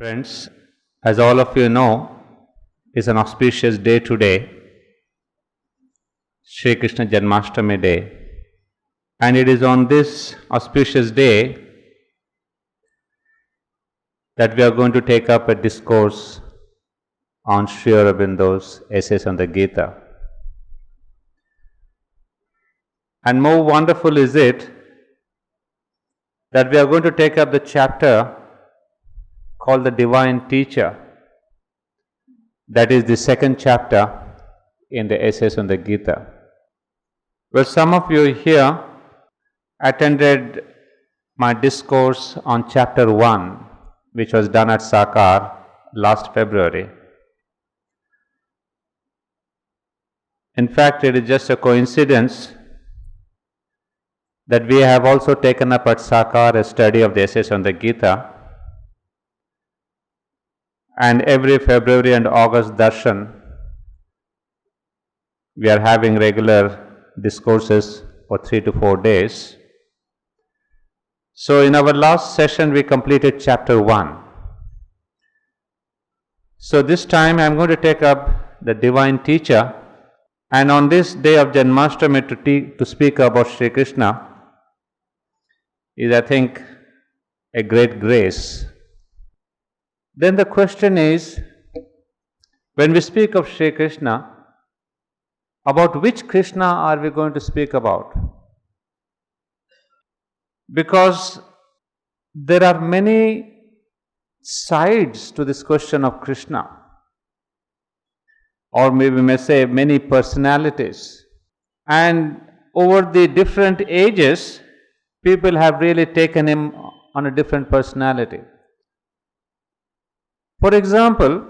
Friends, as all of you know, is an auspicious day today, Shri Krishna Janmashtami Day. And it is on this auspicious day that we are going to take up a discourse on Sri Aurobindo's essays on the Gita. And more wonderful is it that we are going to take up the chapter called the Divine Teacher. That is the second chapter in the essays on the Gita. Well, some of you here attended my discourse on chapter 1, which was done at Sakar last February. In fact, it is just a coincidence that we have also taken up at Sakar a study of the essays on the Gita. And every February and August darshan, we are having regular discourses for 3 to 4 days. So in our last session, we completed chapter 1. So this time I am going to take up the Divine Teacher, and on this day of Janmashtami to speak about Sri Krishna is, I think, a great grace. Then the question is, when we speak of Sri Krishna, about which Krishna are we going to speak about? Because there are many sides to this question of Krishna, or maybe we may say many personalities. And over the different ages, people have really taken him on a different personality. For example,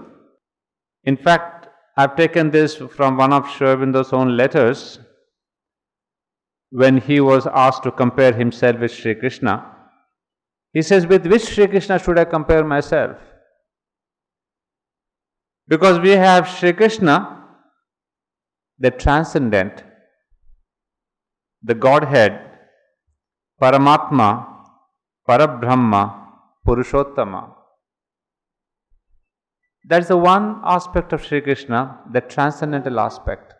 in fact, I've taken this from one of Sri Aurobindo's own letters. When he was asked to compare himself with Sri Krishna, he says, with which Sri Krishna should I compare myself? Because we have Sri Krishna, the transcendent, the Godhead, Paramatma, Parabrahma, Purushottama. That's the one aspect of Sri Krishna, the transcendental aspect.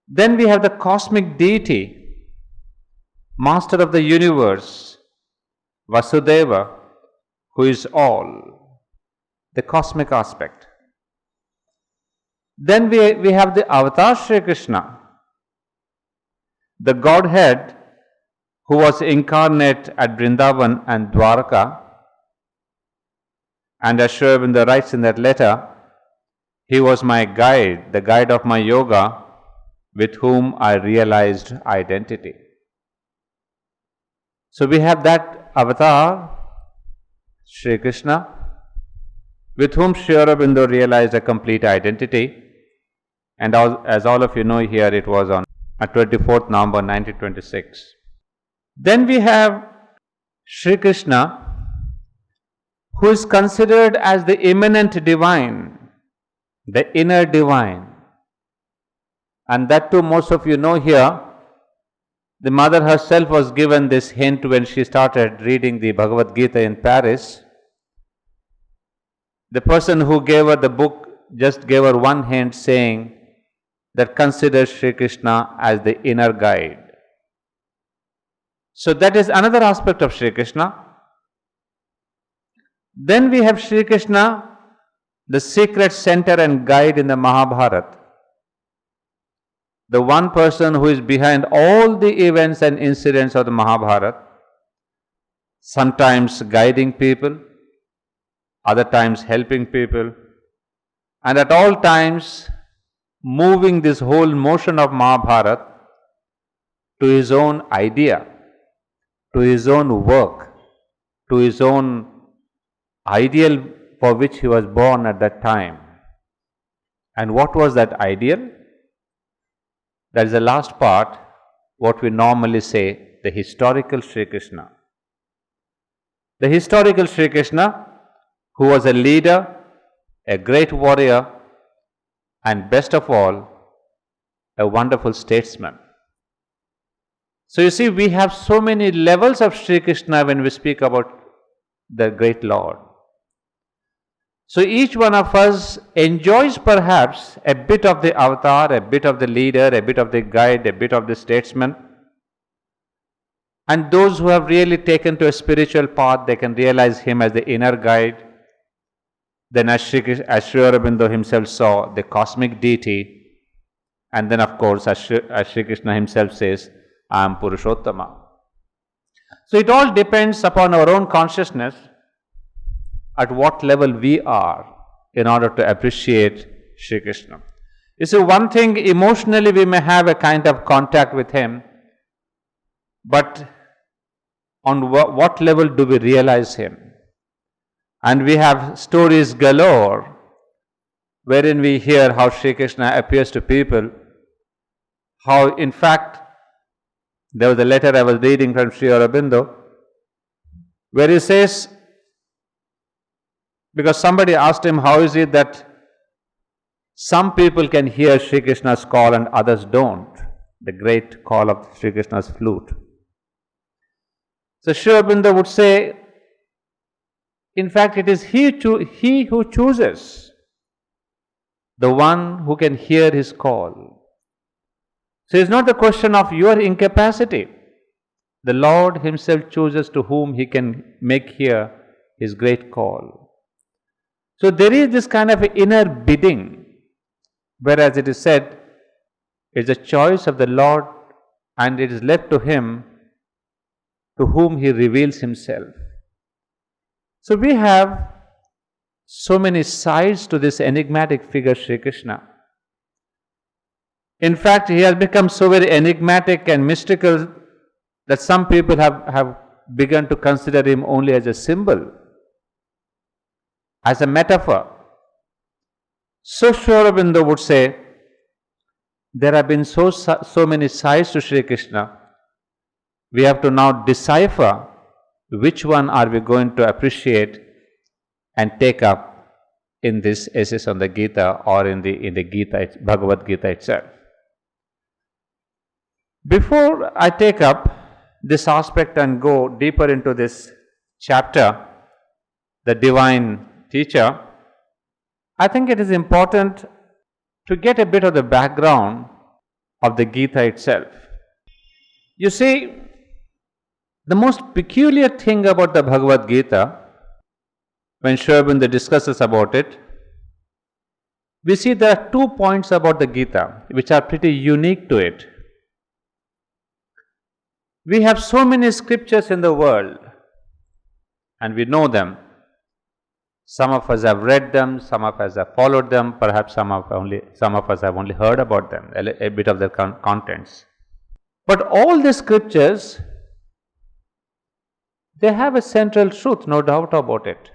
Then we have the cosmic deity, master of the universe, Vasudeva, who is all, the cosmic aspect. Then we have the avatar Sri Krishna, the Godhead who was incarnate at Vrindavan and Dwarka. And as Sri Aurobindo writes in that letter, he was my guide, the guide of my yoga, with whom I realized identity. So we have that avatar, Sri Krishna, with whom Sri Aurobindo realized a complete identity. And as all of you know here, it was on 24th November 1926. Then we have Sri Krishna, who is considered as the immanent divine, the inner divine. And that too, most of you know here, the mother herself was given this hint when she started reading the Bhagavad Gita in Paris. The person who gave her the book just gave her one hint, saying that consider Sri Krishna as the inner guide. So that is another aspect of Sri Krishna. Then we have Sri Krishna, the secret center and guide in the Mahabharata. The one person who is behind all the events and incidents of the Mahabharata, sometimes guiding people, other times helping people, and at all times moving this whole motion of Mahabharata to his own idea, to his own work, to his own ideal for which he was born at that time. And what was that ideal? That is the last part, what we normally say, the historical Sri Krishna. The historical Sri Krishna, who was a leader, a great warrior, and best of all, a wonderful statesman. So you see, we have so many levels of Sri Krishna when we speak about the great Lord. So each one of us enjoys perhaps a bit of the avatar, a bit of the leader, a bit of the guide, a bit of the statesman. And those who have really taken to a spiritual path, they can realize him as the inner guide. Then as Sri Aurobindo himself saw, the cosmic deity. And then of course, as Sri Krishna himself says, I am Purushottama. So it all depends upon our own consciousness, at what level we are in order to appreciate Sri Krishna. You see, one thing, emotionally we may have a kind of contact with him, but on what level do we realize him? And we have stories galore wherein we hear how Sri Krishna appears to people, how in fact there was a letter I was reading from Sri Aurobindo where he says, because somebody asked him, how is it that some people can hear Sri Krishna's call and others don't, the great call of Sri Krishna's flute. So Sri Aurobindo would say, in fact, it is he who chooses, the one who can hear his call. So it's not a question of your incapacity. The Lord himself chooses to whom he can make hear his great call. So there is this kind of inner bidding, whereas it is said, it's a choice of the Lord and it is left to him to whom he reveals himself. So we have so many sides to this enigmatic figure Sri Krishna. In fact, he has become so very enigmatic and mystical that some people have begun to consider him only as a symbol, as a metaphor. So Sri Aurobindo would say, there have been so many sides to Sri Krishna, we have to now decipher which one are we going to appreciate and take up in this essay on the Gita or in the Gita, Bhagavad Gita itself. Before I take up this aspect and go deeper into this chapter, the divine teacher, I think it is important to get a bit of the background of the Gita itself. You see, the most peculiar thing about the Bhagavad Gita, when Sri Aurobindo discusses about it, we see there are 2 points about the Gita which are pretty unique to it. We have so many scriptures in the world and we know them. Some of us have read them, some of us have followed them, perhaps some of us have only heard about them, a bit of their contents. But all the scriptures, they have a central truth, no doubt about it.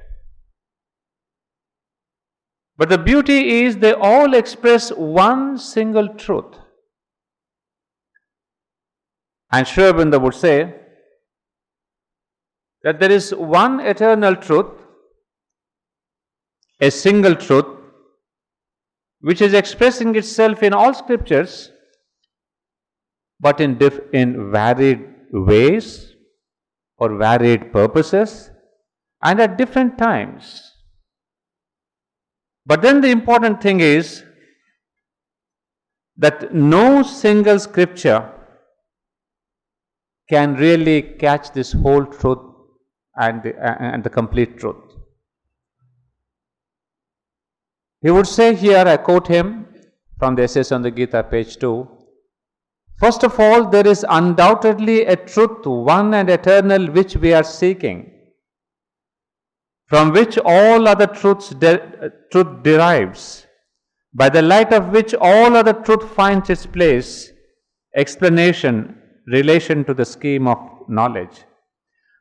But the beauty is they all express one single truth. And Sri Aurobindo would say that there is one eternal truth, a single truth, which is expressing itself in all scriptures, but in varied ways or varied purposes and at different times. But then the important thing is that no single scripture can really catch this whole truth and the complete truth. He would say here, I quote him from the Essays on the Gita, page 2, first of all, there is undoubtedly a truth, one and eternal, which we are seeking, from which all other truth derives, by the light of which all other truth finds its place, explanation, relation to the scheme of knowledge.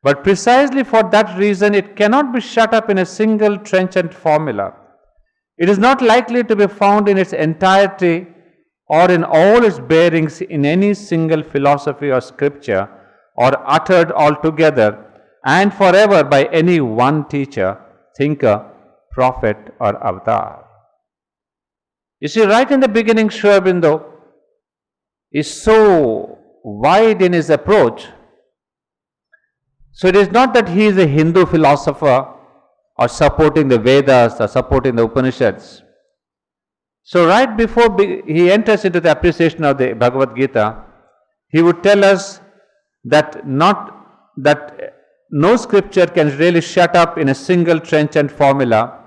But precisely for that reason, it cannot be shut up in a single trenchant formula. It is not likely to be found in its entirety or in all its bearings in any single philosophy or scripture, or uttered altogether and forever by any one teacher, thinker, prophet or avatar. You see, right in the beginning, Sri Aurobindo is so wide in his approach. So it is not that he is a Hindu philosopher or supporting the Vedas or supporting the Upanishads. So right before he enters into the appreciation of the Bhagavad Gita, he would tell us that no scripture can really shut up in a single trenchant formula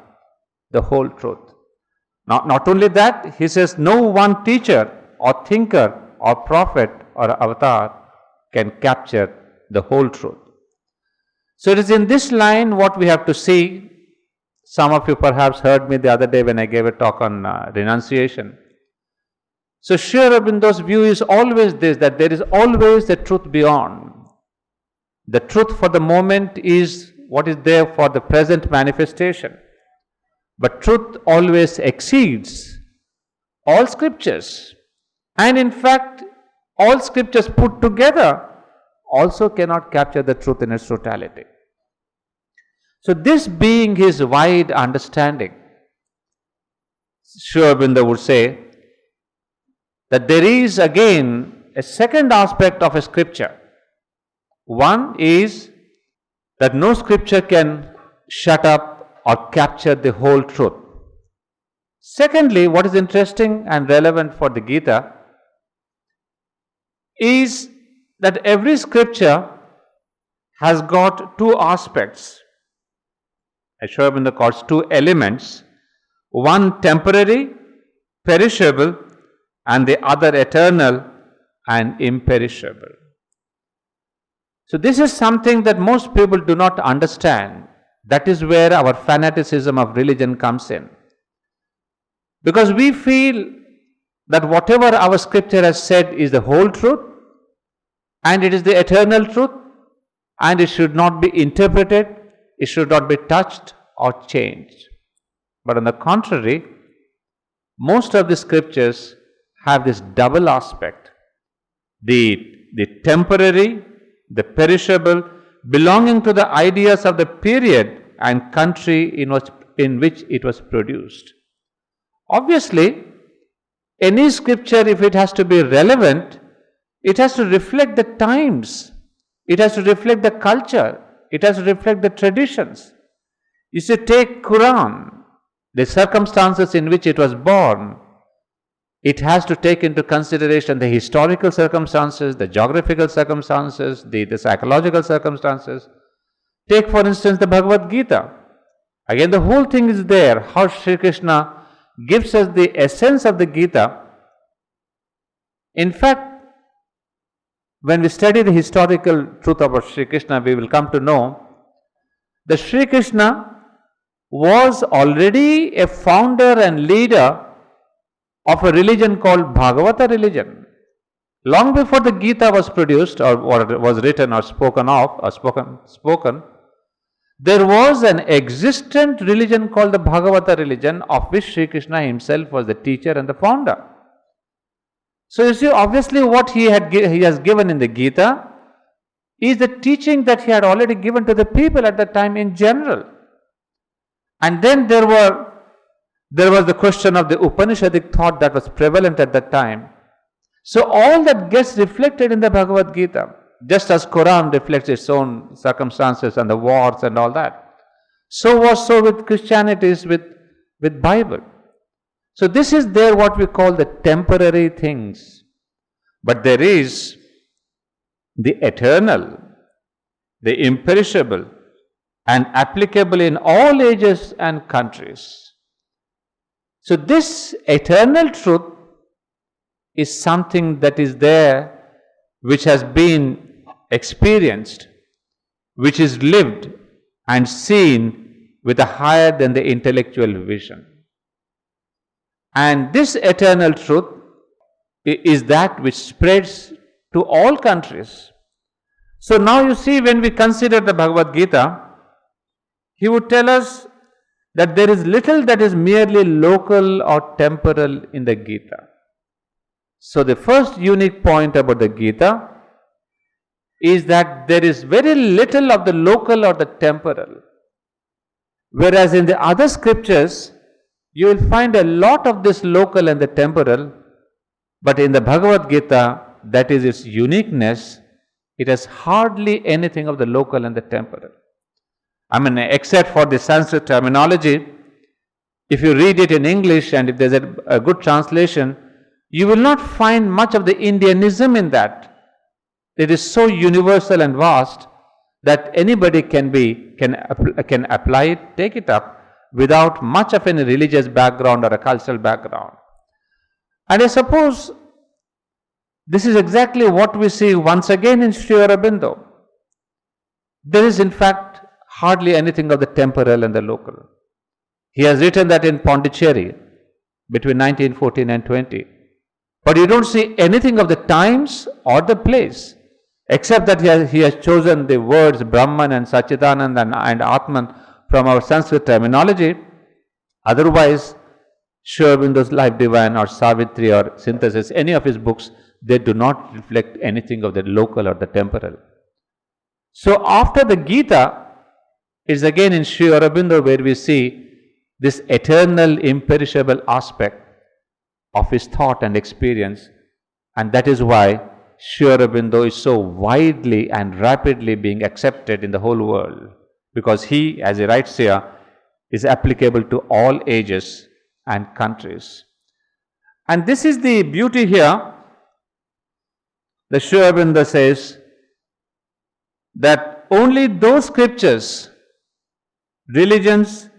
the whole truth. Not only that, he says no one teacher or thinker or prophet or avatar can capture the whole truth. So it is in this line what we have to see. Some of you perhaps heard me the other day when I gave a talk on renunciation. So Sri Aurobindo's view is always this, that there is always the truth beyond. The truth for the moment is what is there for the present manifestation. But truth always exceeds all scriptures. And in fact, all scriptures put together also cannot capture the truth in its totality. So this being his wide understanding, Sri Aurobindo would say that there is again a second aspect of a scripture. One is that no scripture can shut up or capture the whole truth. Secondly, what is interesting and relevant for the Gita is that every scripture has got two aspects. As Sri Aurobindo calls two elements, one temporary, perishable, and the other eternal and imperishable. So this is something that most people do not understand. That is where our fanaticism of religion comes in. Because we feel that whatever our scripture has said is the whole truth, and it is the eternal truth, and it should not be interpreted, it should not be touched or changed. But on the contrary, most of the scriptures have this double aspect. The temporary, the perishable, belonging to the ideas of the period and country in which it was produced. Obviously, any scripture, if it has to be relevant, it has to reflect the times, it has to reflect the culture, it has to reflect the traditions. You see, take Quran, the circumstances in which it was born, it has to take into consideration the historical circumstances, the geographical circumstances, the psychological circumstances. Take, for instance, the Bhagavad Gita. Again, the whole thing is there, how Sri Krishna gives us the essence of the Gita. In fact, when we study the historical truth about Sri Krishna, we will come to know that Sri Krishna was already a founder and leader of a religion called Bhagavata religion. Long before the Gita was produced or was written or spoken of or spoken, there was an existent religion called the Bhagavata religion, of which Sri Krishna himself was the teacher and the founder. So you see, obviously what he has given in the Gita is the teaching that he had already given to the people at that time in general. And then there was the question of the Upanishadic thought that was prevalent at that time. So all that gets reflected in the Bhagavad Gita, just as Quran reflects its own circumstances and the wars and all that. So was so with Christianity, with Bible. So this is there what we call the temporary things. But there is the eternal, the imperishable, and applicable in all ages and countries. So this eternal truth is something that is there, which has been experienced, which is lived and seen with a higher than the intellectual vision. And this eternal truth is that which spreads to all countries. So now you see, when we consider the Bhagavad Gita, he would tell us that there is little that is merely local or temporal in the Gita. So the first unique point about the Gita is that there is very little of the local or the temporal. Whereas in the other scriptures, you will find a lot of this local and the temporal, but in the Bhagavad Gita, that is its uniqueness, it has hardly anything of the local and the temporal. Except for the Sanskrit terminology, if you read it in English and if there's a good translation, you will not find much of the Indianism in that. It is so universal and vast that anybody can apply it, take it up without much of any religious background or a cultural background. And I suppose this is exactly what we see once again in Sri Aurobindo. There is in fact hardly anything of the temporal and the local. He has written that in Pondicherry between 1914 and 20. But you don't see anything of the times or the place, except that he has chosen the words Brahman and Satchidanand and Atman from our Sanskrit terminology. Otherwise, Sri Aurobindo's Life Divine or Savitri or Synthesis, any of his books, they do not reflect anything of the local or the temporal. So after the Gita, it's again in Sri Aurobindo where we see this eternal, imperishable aspect of his thought and experience, and that is why Sri Aurobindo is so widely and rapidly being accepted in the whole world, because he, as he writes here, is applicable to all ages and countries. And this is the beauty here. The Sri Aurobindo says that only those scriptures, religions,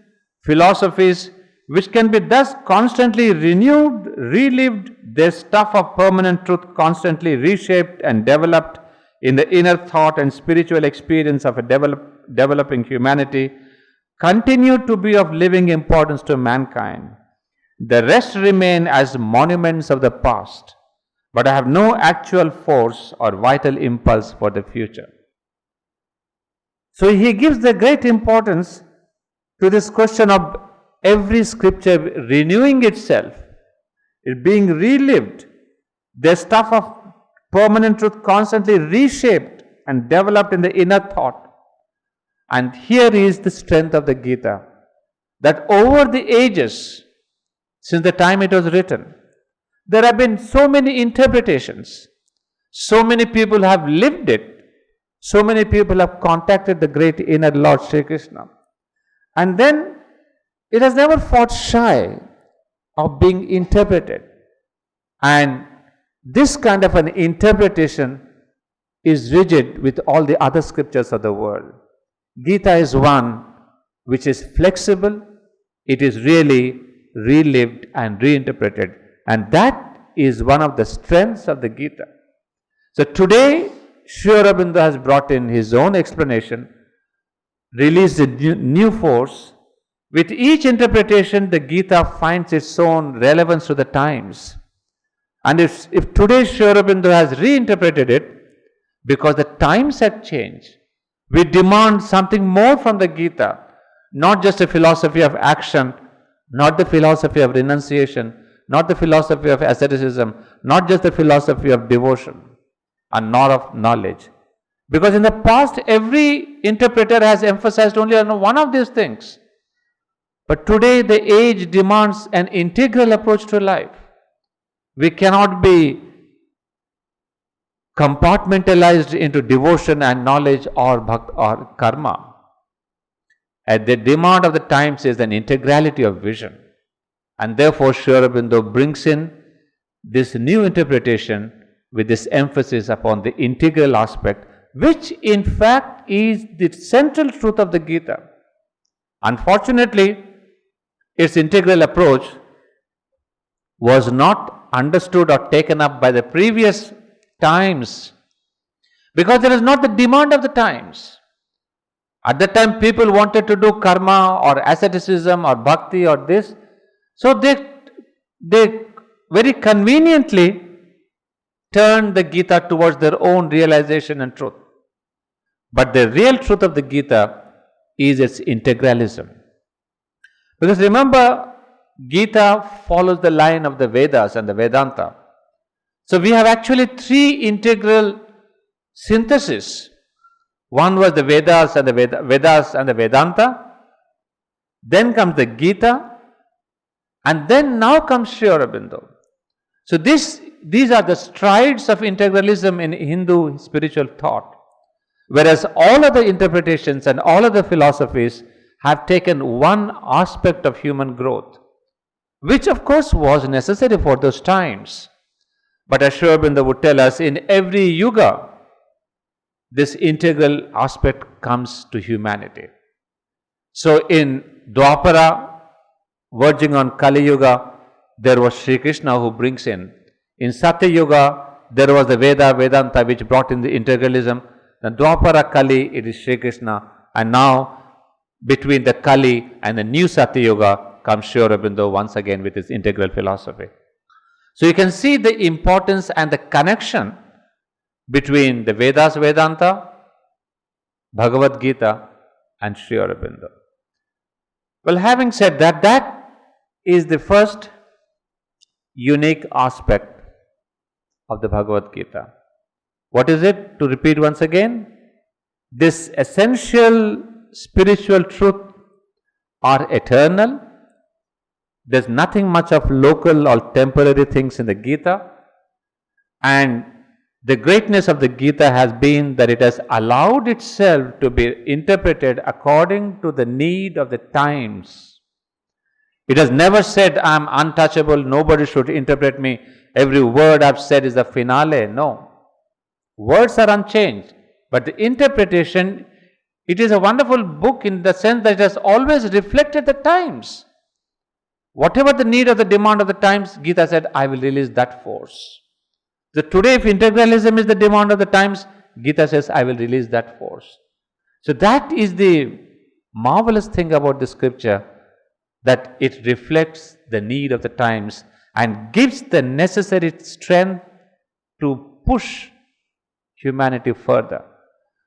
philosophies, which can be thus constantly renewed, relived, their stuff of permanent truth constantly reshaped and developed in the inner thought and spiritual experience of a developing humanity, continue to be of living importance to mankind. The rest remain as monuments of the past, but have no actual force or vital impulse for the future. So he gives the great importance to this question of every scripture renewing itself, it being relived, the stuff of permanent truth constantly reshaped and developed in the inner thought. And here is the strength of the Gita, that over the ages, since the time it was written, there have been so many interpretations, so many people have lived it, so many people have contacted the great inner Lord Sri Krishna. And then it has never fought shy of being interpreted. And this kind of an interpretation is rigid with all the other scriptures of the world. Gita is one which is flexible, it is really relived and reinterpreted. And that is one of the strengths of the Gita. So today, Sri Aurobindo has brought in his own explanation, released a new force. With each interpretation, the Gita finds its own relevance to the times. And if today Sri Aurobindo has reinterpreted it, because the times have changed, we demand something more from the Gita, not just a philosophy of action, not the philosophy of renunciation, not the philosophy of asceticism, not just the philosophy of devotion, and not of knowledge. Because in the past, every interpreter has emphasized only on one of these things. But today, the age demands an integral approach to life. We cannot be compartmentalized into devotion and knowledge or bhakti or karma. And the demand of the times is an integrality of vision. And therefore, Sri Aurobindo brings in this new interpretation with this emphasis upon the integral aspect, which in fact is the central truth of the Gita. Unfortunately, its integral approach was not understood or taken up by the previous times, because there is not the demand of the times. At that time, people wanted to do karma or asceticism or bhakti or this, so they very conveniently turned the Gita towards their own realization and truth. But the real truth of the Gita is its integralism. Because remember, Gita follows the line of the Vedas and the Vedanta. So we have actually three integral syntheses. One was the Vedas and the Vedanta. Then comes the Gita. And then now comes Sri Aurobindo. So these are the strides of integralism in Hindu spiritual thought. Whereas all other interpretations and all other philosophies have taken one aspect of human growth, which of course was necessary for those times. But as Sri Aurobindo would tell us, in every yuga, this integral aspect comes to humanity. So in Dwapara, verging on Kali Yuga, there was Sri Krishna who brings in. In Satya Yuga, there was the Vedanta which brought in the integralism. The Dwapara Kali, it is Sri Krishna. And now, between the Kali and the new Satya Yuga comes Sri Aurobindo once again with his integral philosophy. So you can see the importance and the connection between the Vedas Vedanta, Bhagavad Gita and Sri Aurobindo. Well, having said that, that is the first unique aspect of the Bhagavad Gita. What is it? To repeat once again, this essential spiritual truth are eternal. There's nothing much of local or temporary things in the Gita. And the greatness of the Gita has been that it has allowed itself to be interpreted according to the need of the times. It has never said, I am untouchable, nobody should interpret me, every word I've said is the finale. No. Words are unchanged, but the interpretation, it is a wonderful book in the sense that it has always reflected the times. Whatever the need or the demand of the times, Gita said, I will release that force. So today, if integralism is the demand of the times, Gita says, I will release that force. So that is the marvelous thing about the scripture, that it reflects the need of the times and gives the necessary strength to push humanity further.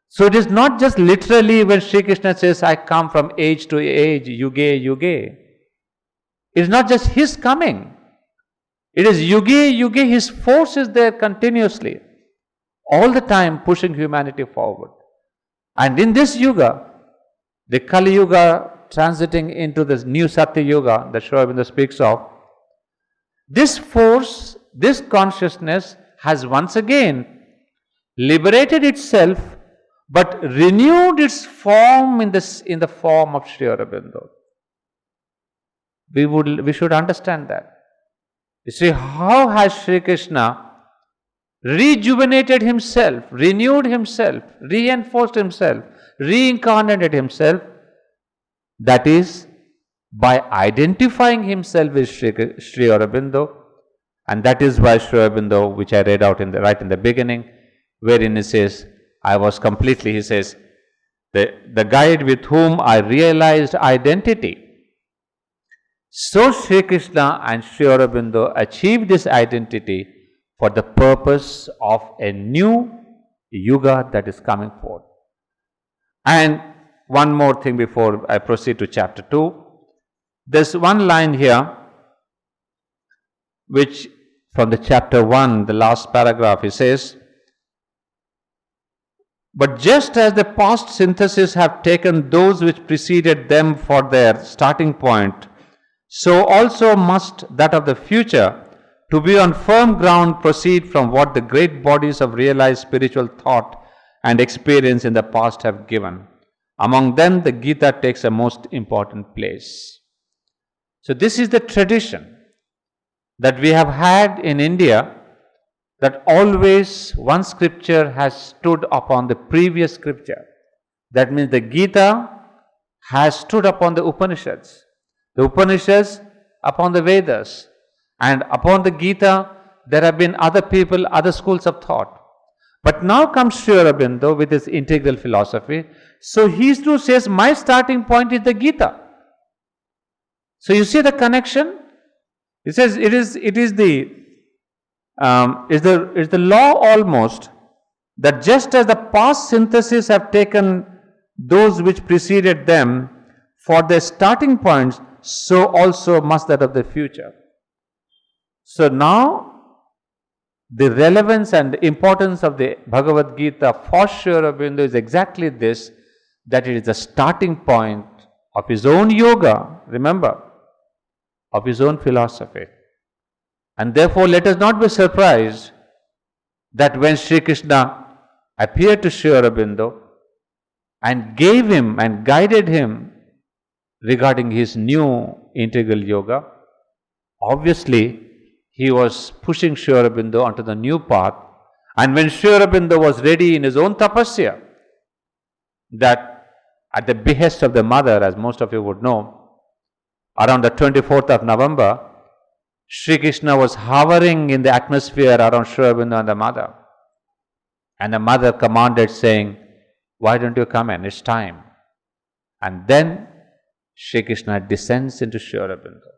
So it is not just literally when Sri Krishna says, I come from age to age, yuge, yuge. It is not just his coming. It is yuge, yuge, his force is there continuously, all the time pushing humanity forward. And in this yuga, the Kali Yuga transiting into this new Satya Yuga that Sri Aurobindo speaks of, this force, this consciousness has once again liberated itself but renewed its form in the form of Sri Aurobindo. We should understand that. You see, how has Sri Krishna rejuvenated himself, renewed himself, reinforced himself, reincarnated himself? That is by identifying himself with Sri Aurobindo, and that is why Sri Aurobindo, which I read out right in the beginning, wherein he says, I was completely, he says, the guide with whom I realized identity. So Sri Krishna and Sri Aurobindo achieved this identity for the purpose of a new yuga that is coming forth. And one more thing before I proceed to chapter 2. There's one line here, which from the chapter 1, the last paragraph, he says, but just as the past syntheses have taken those which preceded them for their starting point, so also must that of the future, to be on firm ground, proceed from what the great bodies of realized spiritual thought and experience in the past have given. Among them, the Gita takes a most important place. So this is the tradition that we have had in India, that always one scripture has stood upon the previous scripture. That means the Gita has stood upon the Upanishads, the Upanishads upon the Vedas, and upon the Gita there have been other people, other schools of thought. But now comes Sri Aurobindo with his integral philosophy. So he too says, my starting point is the Gita. So you see the connection? He says it is the law almost, that just as the past syntheses have taken those which preceded them for their starting points, so also must that of the future. So now the relevance and the importance of the Bhagavad Gita for Sri Aurobindo is exactly this, that it is the starting point of his own yoga, remember, of his own philosophy. And therefore let us not be surprised that when Sri Krishna appeared to Sri Aurobindo, and gave him and guided him regarding his new integral yoga. Obviously, he was pushing Sri Aurobindo onto the new path, and when Sri Aurobindo was ready in his own tapasya, that at the behest of the mother, as most of you would know, around the 24th of November, Sri Krishna was hovering in the atmosphere around Sri Aurobindo and the mother. And the mother commanded, saying, "Why don't you come in? It's time." And then Sri Krishna descends into Sri Aurobindo.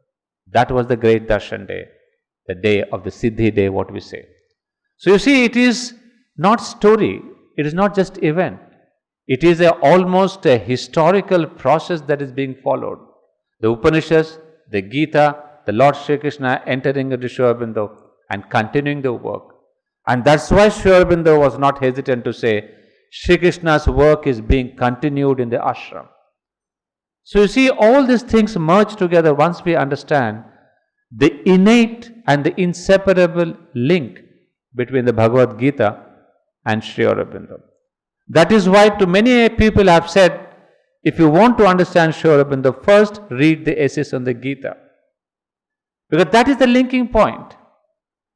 That was the great Darshan day, the day of the Siddhi day, what we say. So you see, it is not story, it is not just event. It is almost a historical process that is being followed. The Upanishads, the Gita, the Lord Sri Krishna entering into Sri Aurobindo and continuing the work. And that's why Sri Aurobindo was not hesitant to say, Sri Krishna's work is being continued in the ashram. So you see, all these things merge together once we understand the innate and the inseparable link between the Bhagavad Gita and Sri Aurobindo. That is why to many people I have said, if you want to understand Sri Aurobindo, first read the essays on the Gita. Because that is the linking point.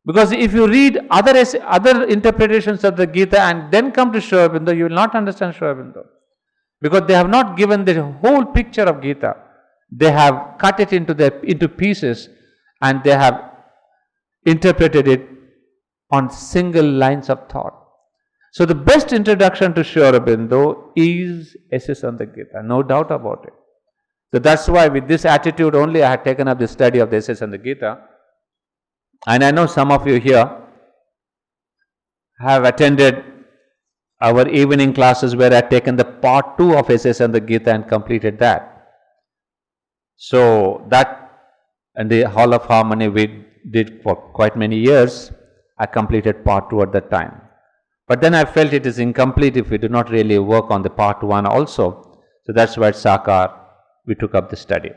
Because if you read other interpretations of the Gita and then come to Sri Aurobindo, you will not understand Sri Aurobindo. Because they have not given the whole picture of Gita. They have cut it into pieces and they have interpreted it on single lines of thought. So the best introduction to Sri Aurobindo is essays on the Gita, no doubt about it. So that's why with this attitude only I had taken up the study of the essays on the Gita. And I know some of you here have attended our evening classes where I had taken the part 2 of essays on the Gita and completed that. So that in the Hall of Harmony we did for quite many years. I completed part 2 at that time. But then I felt it is incomplete if we do not really work on the part 1 also. So that's why at Sakar we took up the study.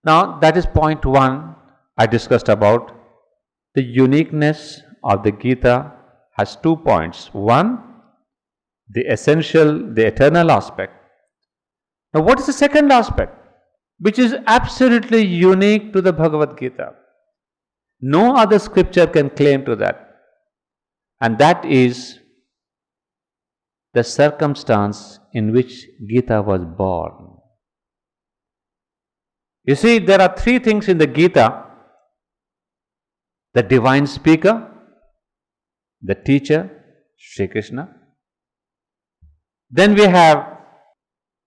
Now that is point 1 I discussed about. The uniqueness of the Gita has 2 points. 1, the essential, the eternal aspect. Now what is the second aspect? Which is absolutely unique to the Bhagavad Gita. No other scripture can claim to that. And that is the circumstance in which Gita was born. You see, there are 3 things in the Gita: the divine speaker, the teacher, Sri Krishna. Then we have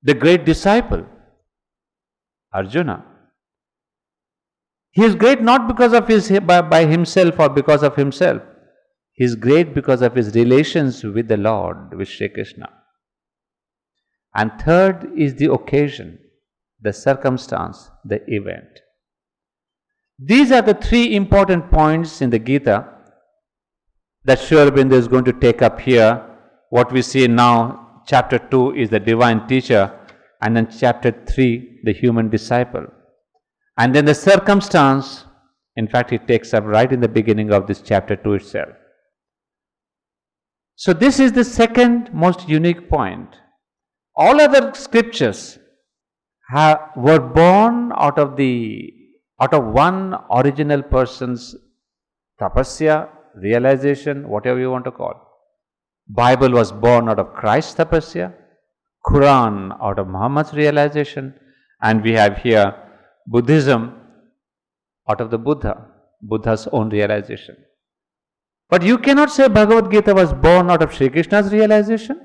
the great disciple, Arjuna. He is great not because of by himself or because of himself. He is great because of his relations with the Lord, with Sri Krishna. And third is the occasion, the circumstance, the event. These are the 3 important points in the Gita that Sri Aurobindo is going to take up here. What we see now, chapter 2 is the divine teacher, and then chapter 3, the human disciple. And then the circumstance, in fact, he takes up right in the beginning of this chapter 2 itself. So this is the second most unique point. All other scriptures were born out of one original person's tapasya, realization, whatever you want to call. Bible was born out of Christ's tapasya, Quran out of Muhammad's realization, and we have here Buddhism out of the Buddha's own realization. But you cannot say Bhagavad Gita was born out of Sri Krishna's realization.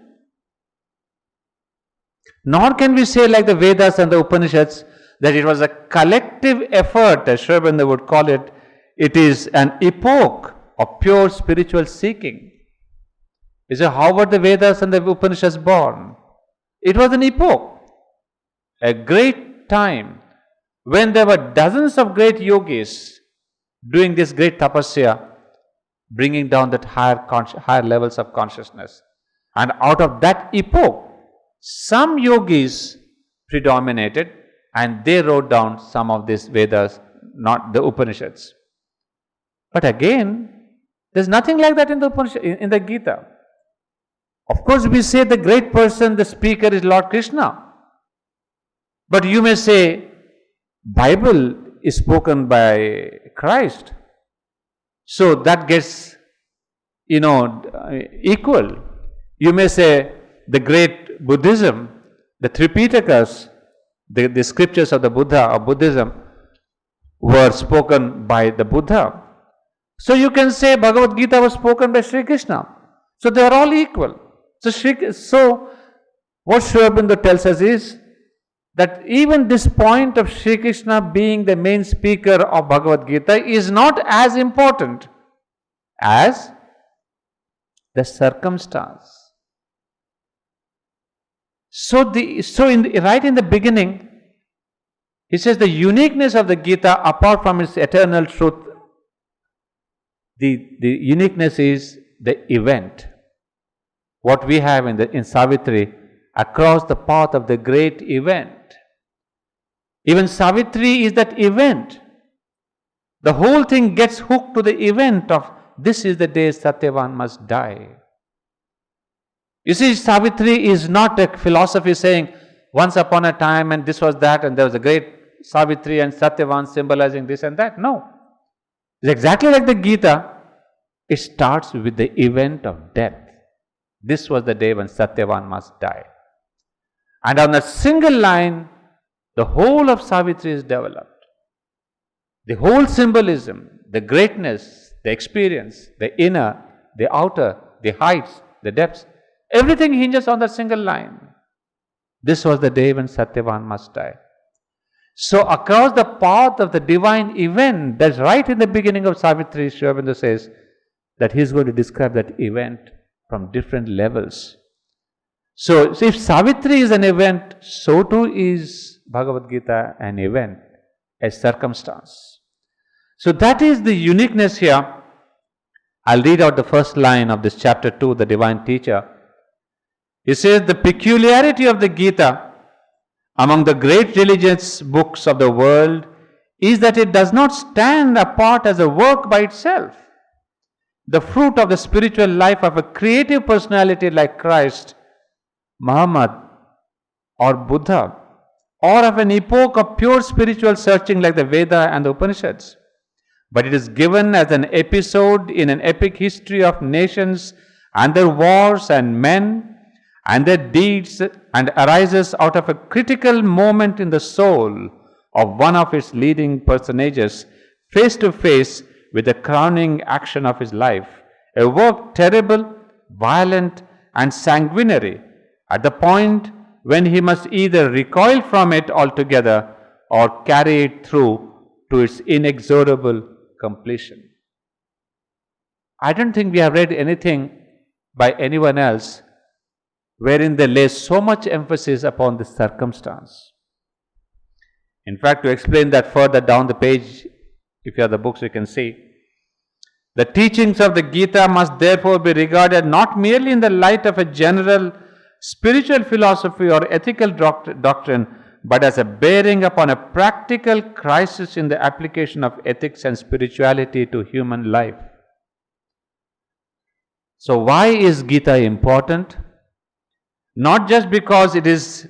Nor can we say, like the Vedas and the Upanishads, that it was a collective effort, as Sri Aurobindo would call it. It is an epoch of pure spiritual seeking. You say, how were the Vedas and the Upanishads born? It was an epoch, a great time when there were dozens of great yogis doing this great tapasya, bringing down that higher levels of consciousness. And out of that epoch, some yogis predominated and they wrote down some of these Vedas, not the Upanishads. But again, there's nothing like that in the Upanishad, in the Gita. Of course, we say the great person, the speaker is Lord Krishna. But you may say, Bible is spoken by Christ. So that gets, equal. You may say the great Buddhism, the Tripitakas, the scriptures of the Buddha or Buddhism were spoken by the Buddha. So you can say Bhagavad Gita was spoken by Sri Krishna. So they are all equal. So what Sri Aurobindo tells us is that even this point of Sri Krishna being the main speaker of Bhagavad Gita is not as important as the circumstance. Right in the beginning, he says the uniqueness of the Gita, apart from its eternal truth, the uniqueness is the event. What we have in Savitri, across the path of the great event. Even Savitri is that event. The whole thing gets hooked to the event of this is the day Satyavan must die. You see, Savitri is not a philosophy saying once upon a time and this was that and there was a great Savitri and Satyavan symbolizing this and that. No. It's exactly like the Gita. It starts with the event of death. This was the day when Satyavan must die. And on a single line, the whole of Savitri is developed. The whole symbolism, the greatness, the experience, the inner, the outer, the heights, the depths, everything hinges on that single line. This was the day when Satyavan must die. So across the path of the divine event, that's right in the beginning of Savitri, Sri Aurobindo says that he is going to describe that event from different levels. So if Savitri is an event, so too is Bhagavad Gita an event, a circumstance. So that is the uniqueness here. I'll read out the first line of this chapter 2, the Divine Teacher. He says, the peculiarity of the Gita among the great religious books of the world is that it does not stand apart as a work by itself, the fruit of the spiritual life of a creative personality like Christ, Muhammad, or Buddha, or of an epoch of pure spiritual searching like the Veda and the Upanishads. But it is given as an episode in an epic history of nations and their wars and men and their deeds, and arises out of a critical moment in the soul of one of its leading personages, face to face with the crowning action of his life, a work terrible, violent, and sanguinary, at the point when he must either recoil from it altogether or carry it through to its inexorable completion. I don't think we have read anything by anyone else wherein they lay so much emphasis upon this circumstance. In fact, to explain that further down the page, if you have the books, you can see. The teachings of the Gita must therefore be regarded not merely in the light of a general spiritual philosophy or ethical doctrine, but as a bearing upon a practical crisis in the application of ethics and spirituality to human life. So why is Gita important? Not just because it is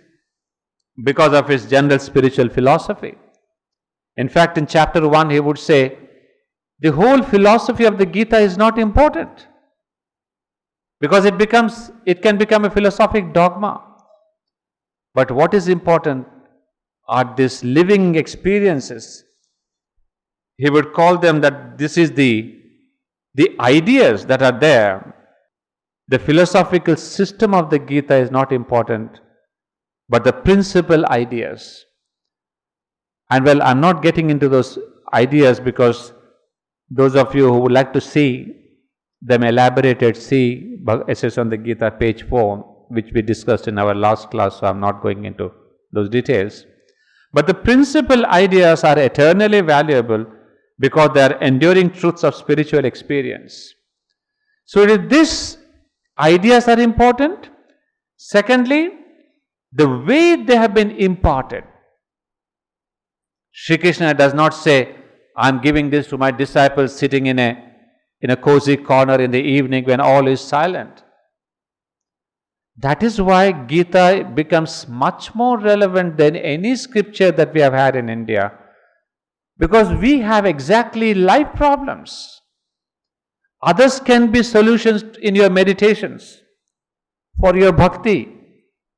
because of its general spiritual philosophy. In fact, in chapter 1 he would say, the whole philosophy of the Gita is not important, because it can become a philosophic dogma. But what is important are these living experiences. He would call them that this is the ideas that are there. The philosophical system of the Gita is not important, but the principal ideas. And well, I'm not getting into those ideas because those of you who would like to see them elaborated, see Essays on the Gita, page 4, which we discussed in our last class, so I'm not going into those details. But the principal ideas are eternally valuable because they are enduring truths of spiritual experience. So these ideas are important. Secondly, the way they have been imparted. Sri Krishna does not say, I'm giving this to my disciples sitting in a cozy corner in the evening when all is silent. That is why Gita becomes much more relevant than any scripture that we have had in India, because we have exactly life problems. Others can be solutions in your meditations, for your bhakti,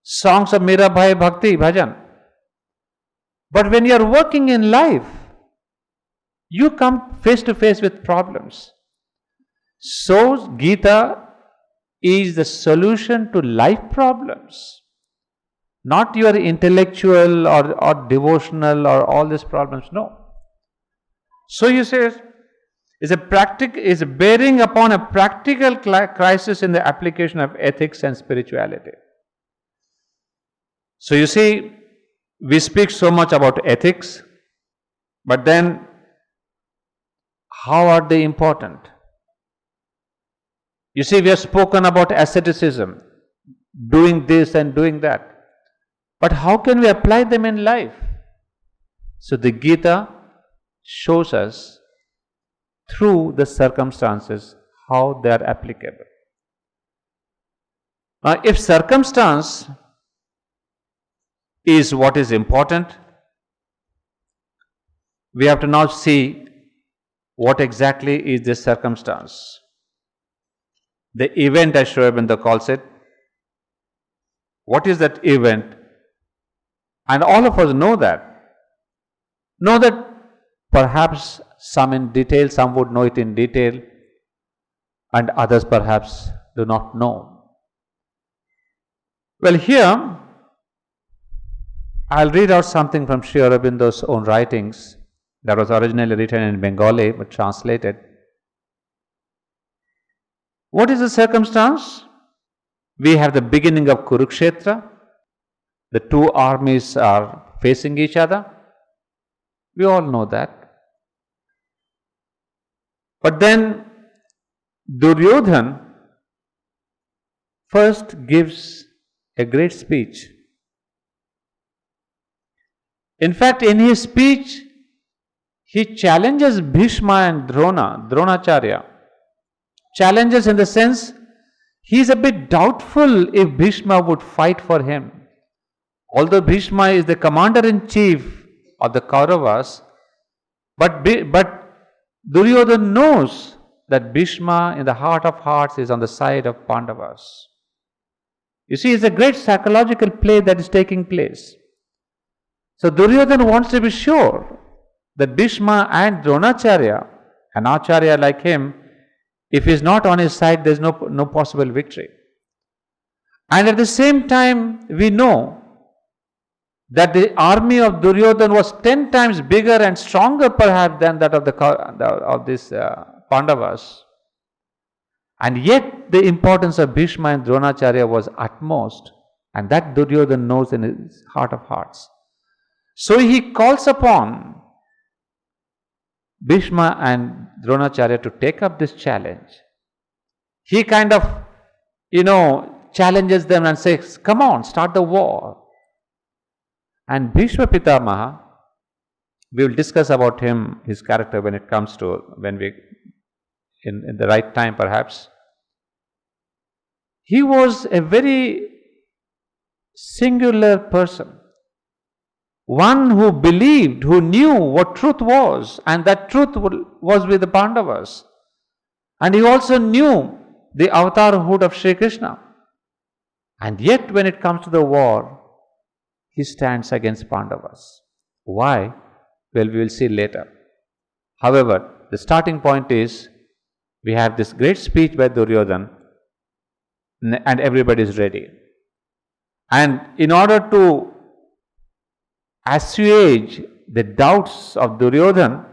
songs of Mirabai Bhakti, bhajan. But when you are working in life, you come face to face with problems. So, Gita is the solution to life problems, not your intellectual or devotional or all these problems. No. So, you say, is bearing upon a practical crisis in the application of ethics and spirituality. So, you see, we speak so much about ethics, but then how are they important? You see, we have spoken about asceticism, doing this and doing that. But how can we apply them in life? So the Gita shows us through the circumstances how they are applicable. Now, if circumstance is what is important, we have to now see what exactly is this circumstance. The event, as Sri Aurobindo calls it. What is that event? And all of us know that. Know that perhaps some in detail, some would know it in detail, and others perhaps do not know. Well, here I'll read out something from Sri Aurobindo's own writings that was originally written in Bengali but translated. What is the circumstance? We have the beginning of Kurukshetra. The two armies are facing each other. We all know that. But then Duryodhan first gives a great speech. In fact, in his speech, he challenges Bhishma and Dronacharya. Challenges in the sense, he is a bit doubtful if Bhishma would fight for him. Although Bhishma is the commander-in-chief of the Kauravas, but Duryodhana knows that Bhishma in the heart of hearts is on the side of Pandavas. You see, it's a great psychological play that is taking place. So Duryodhana wants to be sure that Bhishma and Dronacharya, an Acharya like him, if he is not on his side, there is no possible victory. And at the same time, we know that the army of Duryodhana was 10 times bigger and stronger perhaps than that of this Pandavas. And yet the importance of Bhishma and Dronacharya was utmost, and that Duryodhana knows in his heart of hearts. So he calls upon Bhishma and Dronacharya to take up this challenge. He kind of, challenges them and says, come on, start the war. And Bhishma Pitamaha, we will discuss about him, his character when it comes to, when we, in the right time perhaps. He was a very singular person. One who believed, who knew what truth was, and that truth was with the Pandavas. And he also knew the avatarhood of Sri Krishna. And yet when it comes to the war, he stands against Pandavas. Why? Well, we will see later. However, the starting point is, we have this great speech by Duryodhana, and everybody is ready. And in order to assuage the doubts of Duryodhana,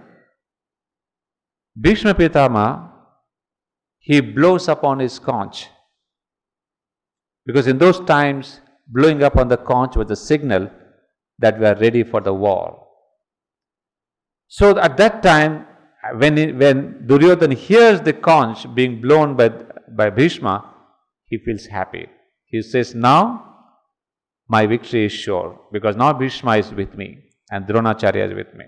Bhishma Pitama, he blows upon his conch. Because in those times, blowing up on the conch was a signal that we are ready for the war. So at that time, when Duryodhana hears the conch being blown by Bhishma, he feels happy. He says, now my victory is sure, because now Bhishma is with me and Dronacharya is with me.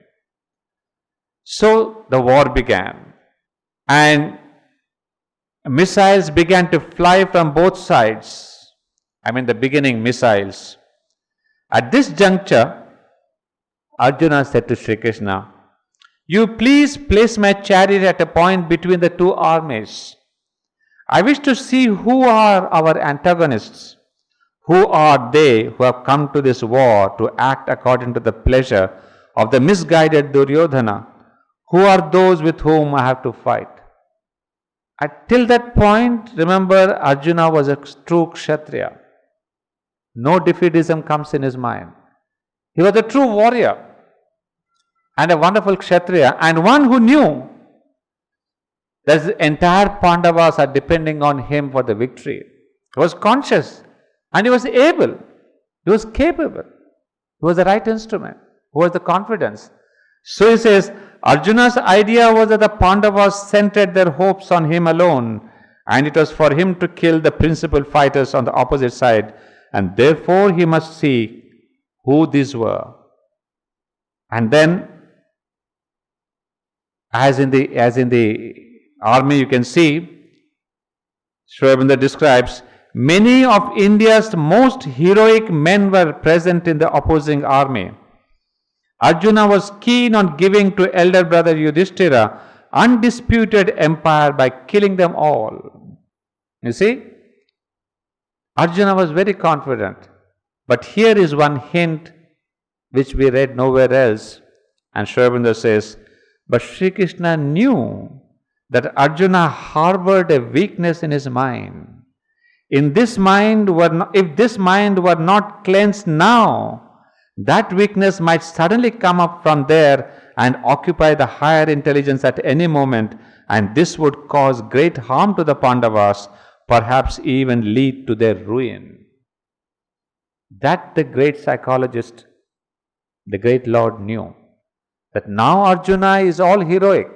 So the war began, and missiles began to fly from both sides, the beginning missiles. At this juncture, Arjuna said to Sri Krishna, "You please place my chariot at a point between the two armies. I wish to see who are our antagonists. Who are they who have come to this war to act according to the pleasure of the misguided Duryodhana? Who are those with whom I have to fight?" Till that point, remember, Arjuna was a true Kshatriya. No defeatism comes in his mind. He was a true warrior and a wonderful Kshatriya, and one who knew that the entire Pandavas are depending on him for the victory. He was conscious and he was able, he was capable, he was the right instrument, he was the confidence. So he says, Arjuna's idea was that the Pandavas centered their hopes on him alone, and it was for him to kill the principal fighters on the opposite side, and therefore he must see who these were. And then, as in the army, you can see, Sri Aurobindo describes, many of India's most heroic men were present in the opposing army. Arjuna was keen on giving to elder brother Yudhishthira undisputed empire by killing them all. You see, Arjuna was very confident. But here is one hint which we read nowhere else. And Sri Aurobindo says, but Sri Krishna knew that Arjuna harbored a weakness in his mind. If this mind were not cleansed now, that weakness might suddenly come up from there and occupy the higher intelligence at any moment, and this would cause great harm to the Pandavas, perhaps even lead to their ruin. That the great psychologist, the great Lord knew, that now Arjuna is all heroic,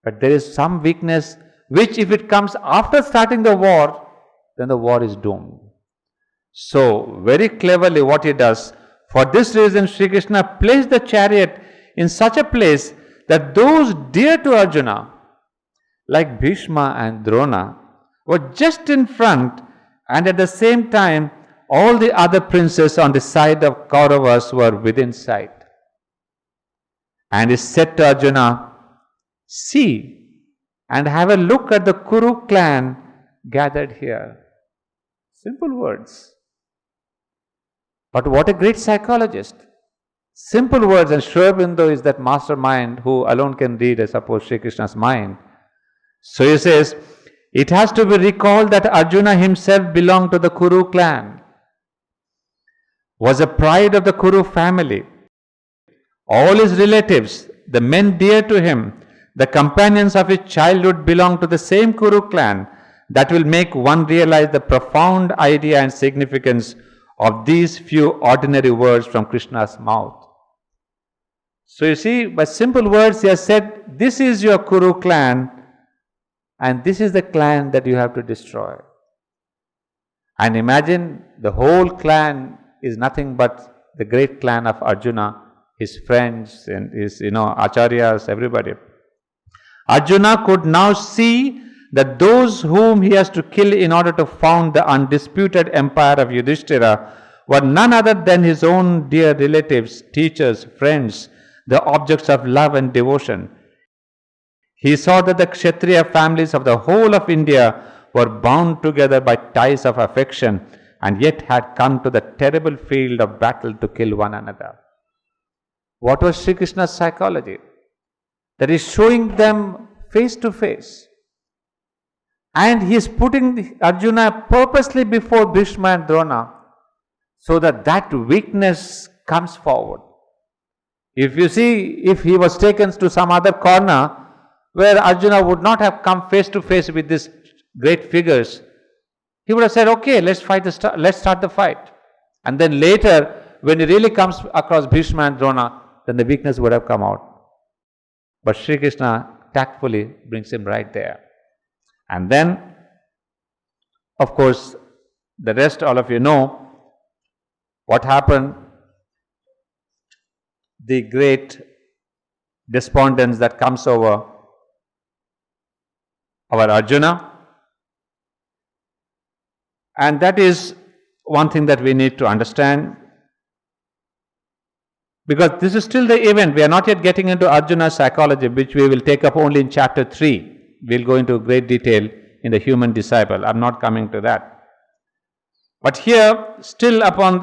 but there is some weakness which, if it comes after starting the war, then the war is doomed. So, very cleverly what he does, for this reason Sri Krishna placed the chariot in such a place that those dear to Arjuna, like Bhishma and Drona, were just in front, and at the same time all the other princes on the side of Kauravas were within sight. And he said to Arjuna, "See and have a look at the Kuru clan gathered here." Simple words. But what a great psychologist. Simple words, and Sri Aurobindo is that mastermind who alone can read, I suppose, Sri Krishna's mind. So he says, it has to be recalled that Arjuna himself belonged to the Kuru clan, was a pride of the Kuru family. All his relatives, the men dear to him, the companions of his childhood belonged to the same Kuru clan. That will make one realize the profound idea and significance of these few ordinary words from Krishna's mouth. So you see, by simple words he has said, this is your Kuru clan, and this is the clan that you have to destroy. And imagine the whole clan is nothing but the great clan of Arjuna, his friends and his acharyas, everybody. Arjuna could now see that those whom he has to kill in order to found the undisputed empire of Yudhishthira were none other than his own dear relatives, teachers, friends, the objects of love and devotion. He saw that the Kshatriya families of the whole of India were bound together by ties of affection, and yet had come to the terrible field of battle to kill one another. What was Sri Krishna's psychology? That is showing them face to face. And he is putting Arjuna purposely before Bhishma and Drona, so that that weakness comes forward. If you see, if he was taken to some other corner where Arjuna would not have come face to face with these great figures, he would have said, okay, let's start the fight. And then later, when he really comes across Bhishma and Drona, then the weakness would have come out. But Sri Krishna tactfully brings him right there. And then, of course, the rest all of you know what happened. The great despondence that comes over our Arjuna. And that is one thing that we need to understand, because this is still the event. We are not yet getting into Arjuna's psychology, which we will take up only in chapter 3. We'll go into great detail in the human disciple. I'm not coming to that. But here, still upon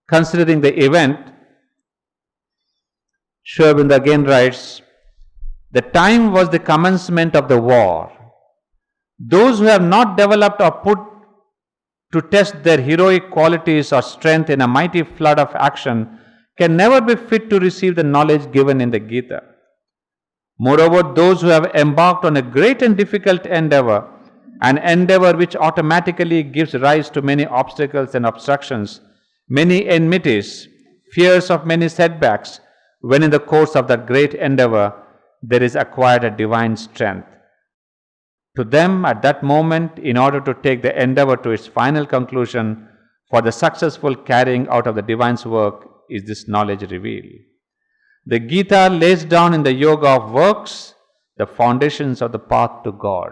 considering the event, Sri Aurobindo again writes, the time was the commencement of the war. Those who have not developed or put to test their heroic qualities or strength in a mighty flood of action can never be fit to receive the knowledge given in the Gita. Moreover, those who have embarked on a great and difficult endeavor, an endeavor which automatically gives rise to many obstacles and obstructions, many enmities, fears of many setbacks, when in the course of that great endeavor there is acquired a divine strength. To them, at that moment, in order to take the endeavor to its final conclusion for the successful carrying out of the divine's work, is this knowledge revealed. The Gita lays down in the yoga of works the foundations of the path to God.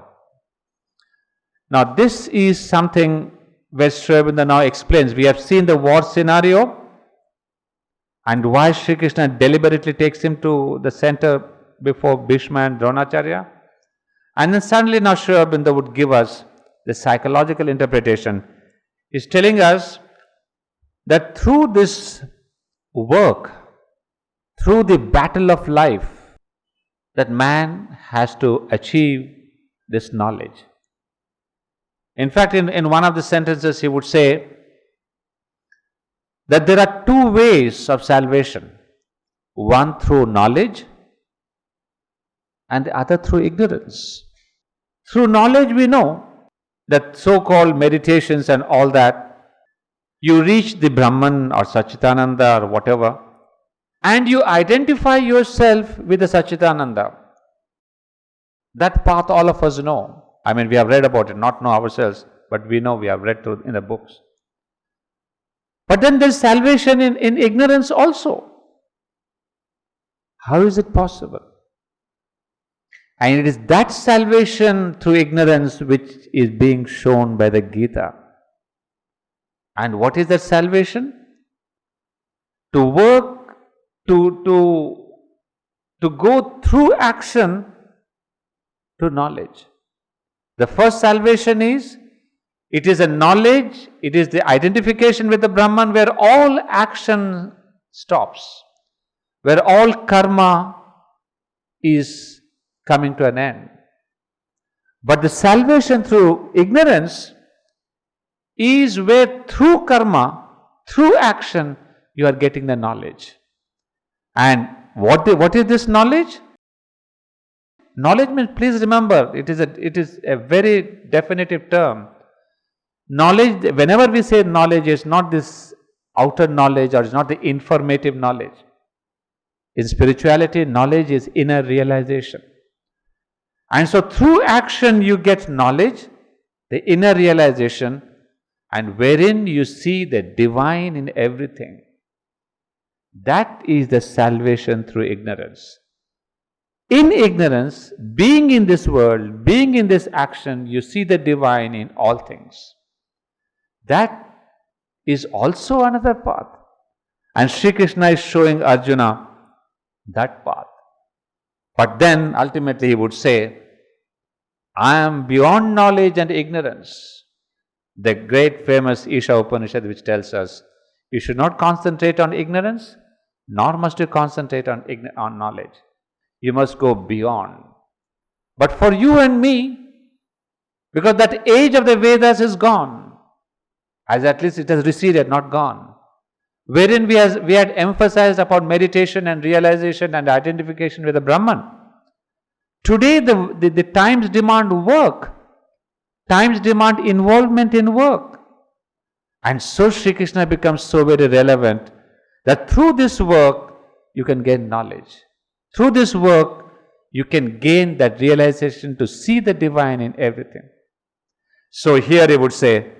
Now, this is something where Sri Aurobindo now explains. We have seen the war scenario and why Sri Krishna deliberately takes him to the center before Bhishma and Dronacharya. And then suddenly now Sri Aurobindo would give us the psychological interpretation. He's telling us that through this work, through the battle of life, that man has to achieve this knowledge. In fact, in one of the sentences he would say that there are two ways of salvation. One through knowledge and the other through ignorance. Through knowledge we know that so-called meditations and all that, you reach the Brahman or Satchitananda or whatever, and you identify yourself with the Satchitananda. That path all of us know. I mean, we have read about it, not know ourselves, but we know, we have read through in the books. But then there is salvation in ignorance also. How is it possible? And it is that salvation through ignorance which is being shown by the Gita. And what is that salvation? To work, to go through action to knowledge. The first salvation is, it is a knowledge, it is the identification with the Brahman where all action stops, where all karma is coming to an end. But the salvation through ignorance is where through karma, through action, you are getting the knowledge. And what is this knowledge? Knowledge means, please remember, it is a very definitive term. Knowledge, whenever we say knowledge, is not this outer knowledge or is not the informative knowledge. In spirituality, knowledge is inner realization. And so through action you get knowledge, the inner realization, and wherein you see the divine in everything. That is the salvation through ignorance. In ignorance, being in this world, being in this action, you see the divine in all things. That is also another path. And Sri Krishna is showing Arjuna that path. But then ultimately he would say, I am beyond knowledge and ignorance. The great famous Isha Upanishad, which tells us, you should not concentrate on ignorance, nor must you concentrate on knowledge. You must go beyond. But for you and me, because that age of the Vedas is gone, as at least it has receded, not gone, wherein we had emphasized upon meditation and realization and identification with the Brahman. Today the times demand work. Times demand involvement in work. And so Sri Krishna becomes so very relevant that through this work you can gain knowledge. Through this work you can gain that realization to see the divine in everything. So here he would say,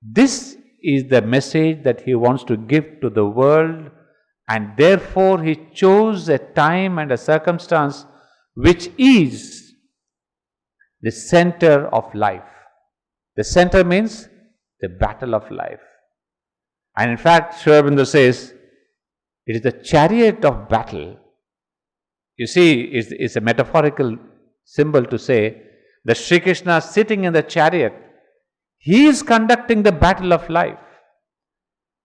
this is the message that he wants to give to the world, and therefore he chose a time and a circumstance which is the center of life. The center means the battle of life. And in fact, Sri Aurobindo says, it is the chariot of battle. You see, it's a metaphorical symbol to say that Sri Krishna sitting in the chariot, he is conducting the battle of life.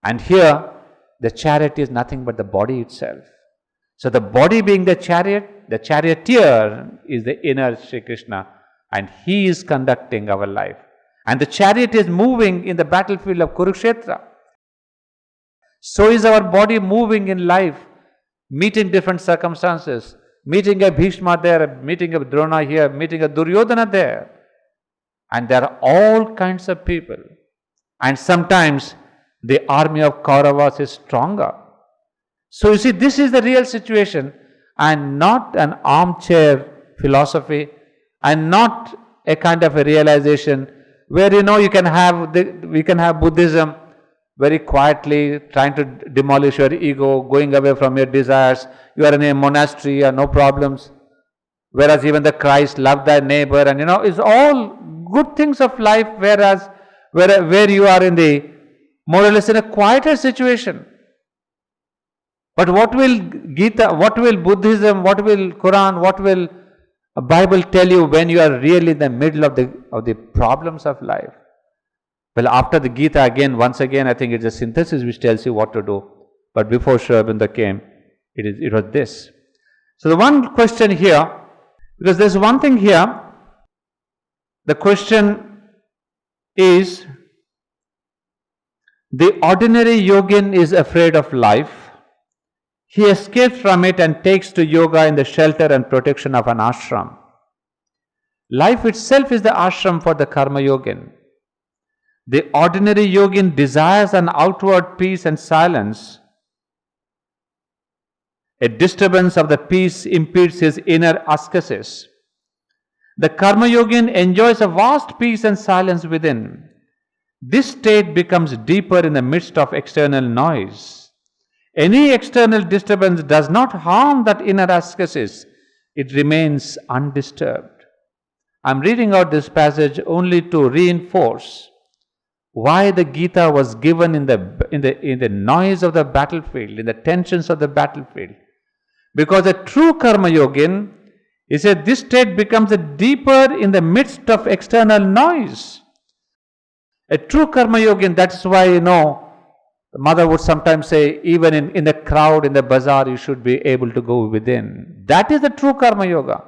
And here, the chariot is nothing but the body itself. So the body being the charioteer is the inner Sri Krishna, and he is conducting our life. And the chariot is moving in the battlefield of Kurukshetra. So is our body moving in life, meeting different circumstances, meeting a Bhishma there, meeting a Drona here, meeting a Duryodhana there. And there are all kinds of people. And sometimes the army of Kauravas is stronger. So you see, this is the real situation, and not an armchair philosophy, and not a kind of a realization where we can have Buddhism very quietly, trying to demolish your ego, going away from your desires. You are in a monastery, no problems. Whereas even the Christ, love thy neighbor, and it's all good things of life, whereas where you are in the more or less in a quieter situation. But what will Gita, what will Buddhism, what will Quran, what will Bible tell you when you are really in the middle of the problems of life? Well, after the Gita once again, I think it's a synthesis which tells you what to do. But before Sri Aurobindo came, it was this. So the one question here, because there's one thing here, the question is, the ordinary yogin is afraid of life. He escapes from it and takes to yoga in the shelter and protection of an ashram. Life itself is the ashram for the karma yogin. The ordinary yogin desires an outward peace and silence. A disturbance of the peace impedes his inner ascesis. The karma yogin enjoys a vast peace and silence within. This state becomes deeper in the midst of external noise. Any external disturbance does not harm that inner ascesis. It remains undisturbed. I am reading out this passage only to reinforce why the Gita was given in the noise of the battlefield, in the tensions of the battlefield. Because a true karma yogin, he said, this state becomes deeper in the midst of external noise. A true karma yogin, that's why the mother would sometimes say, even in the crowd, in the bazaar, you should be able to go within. That is the true karma yoga.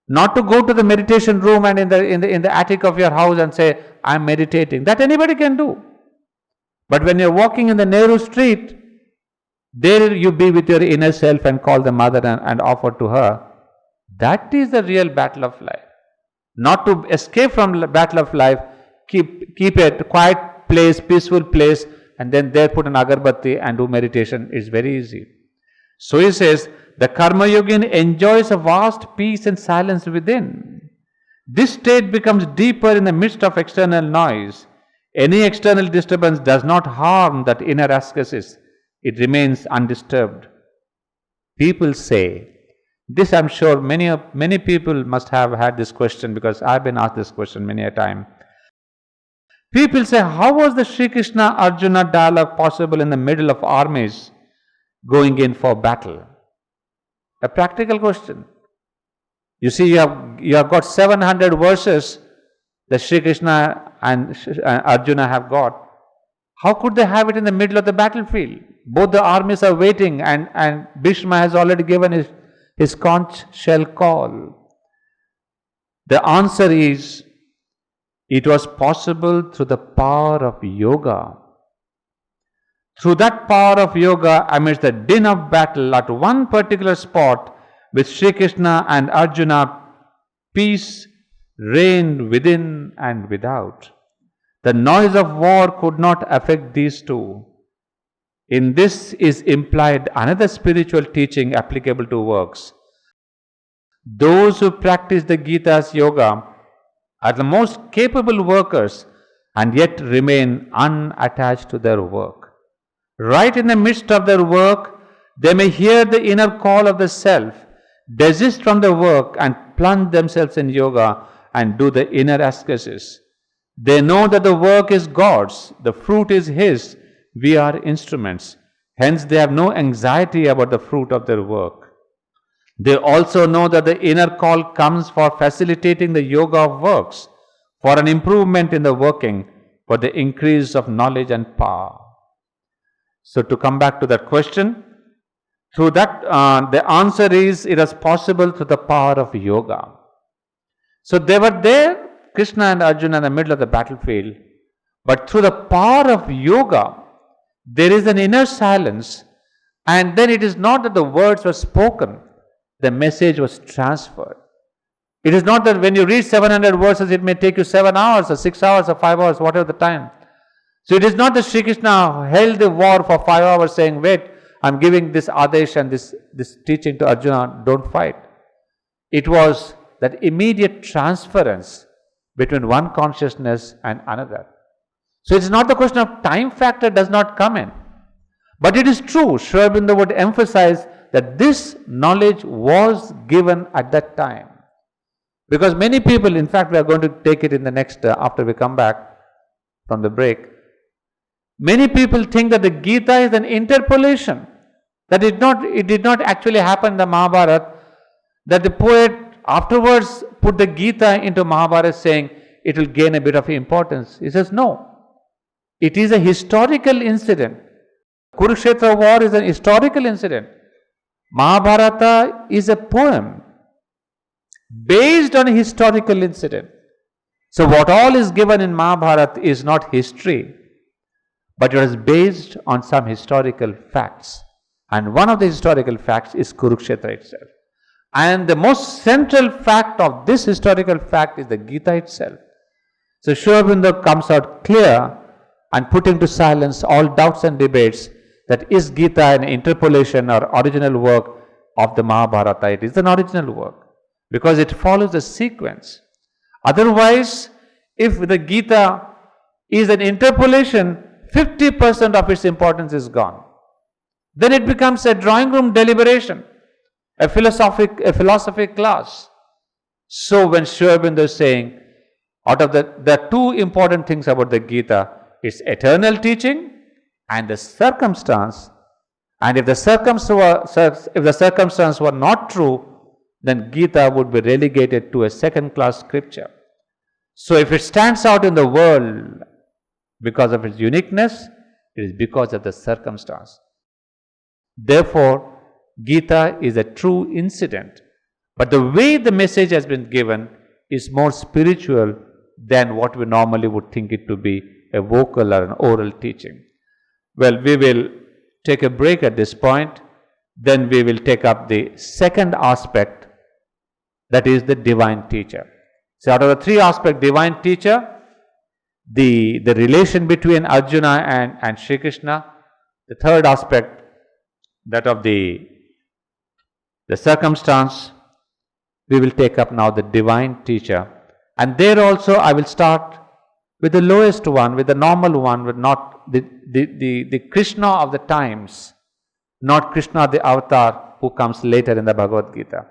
Not to go to the meditation room and in the attic of your house and say, I am meditating. That anybody can do. But when you are walking in the Nehru street, there you be with your inner self and call the mother and offer to her. That is the real battle of life. Not to escape from the battle of life, keep a quiet place, peaceful place, and then there put an agarbatti and do meditation. It's very easy. So he says, the karma yogin enjoys a vast peace and silence within. This state becomes deeper in the midst of external noise. Any external disturbance does not harm that inner ascesis. It remains undisturbed. People say, this I'm sure many people must have had this question, because I've been asked this question many a time. People say, how was the Sri Krishna Arjuna dialogue possible in the middle of armies going in for battle? A practical question. You see, you have got 700 verses that Sri Krishna and Arjuna have got. How could they have it in the middle of the battlefield? Both the armies are waiting, and Bhishma has already given his conch shell call. The answer is, it was possible through the power of yoga. Through that power of yoga, amidst the din of battle, at one particular spot, with Sri Krishna and Arjuna, peace reigned within and without. The noise of war could not affect these two. In this is implied another spiritual teaching applicable to works. Those who practice the Gita's yoga are the most capable workers and yet remain unattached to their work. Right in the midst of their work, they may hear the inner call of the self, desist from the work and plunge themselves in yoga and do the inner ascesis. They know that the work is God's, the fruit is His, we are instruments. Hence, they have no anxiety about the fruit of their work. They also know that the inner call comes for facilitating the yoga of works, for an improvement in the working, for the increase of knowledge and power. So, to come back to that question, through that, the answer is it is possible through the power of yoga. So, they were there, Krishna and Arjuna, in the middle of the battlefield, but through the power of yoga, there is an inner silence, and then it is not that the words were spoken, the message was transferred. It is not that when you read 700 verses, it may take you 7 hours or 6 hours or 5 hours, whatever the time. So it is not that Sri Krishna held the war for 5 hours saying, wait, I'm giving this adesh and this teaching to Arjuna, don't fight. It was that immediate transference between one consciousness and another. So it is not the question of time factor does not come in. But it is true, Sri Aurobindo would emphasize that this knowledge was given at that time. Because many people, in fact, we are going to take it in the next, after we come back from the break. Many people think that the Gita is an interpolation. That it did not actually happen in the Mahabharata. That the poet afterwards put the Gita into Mahabharata saying it will gain a bit of importance. He says no. It is a historical incident. Kurukshetra war is an historical incident. Mahabharata is a poem based on a historical incident. So what all is given in Mahabharata is not history, but it is based on some historical facts. And one of the historical facts is Kurukshetra itself. And the most central fact of this historical fact is the Gita itself. So Sri Aurobindo comes out clear and putting to silence all doubts and debates that is Gita an interpolation or original work of the Mahabharata. It is an original work because it follows the sequence. Otherwise, if the Gita is an interpolation, 50% of its importance is gone. Then it becomes a drawing room deliberation, a philosophy class. So when Sri Aurobindo is saying, out of the two important things about the Gita, it's eternal teaching and the circumstance. And if the circumstance were not true, then Gita would be relegated to a second-class scripture. So if it stands out in the world because of its uniqueness, it is because of the circumstance. Therefore, Gita is a true incident. But the way the message has been given is more spiritual than what we normally would think it to be, a vocal or an oral teaching. Well, we will take a break at this point. Then we will take up the second aspect, that is the divine teacher. So out of the three aspects, divine teacher, the relation between Arjuna and Sri Krishna, the third aspect, that of the circumstance, we will take up now the divine teacher. And there also I will start with the lowest one, with the normal one, with not the Krishna of the times, not Krishna the avatar who comes later in the Bhagavad Gita.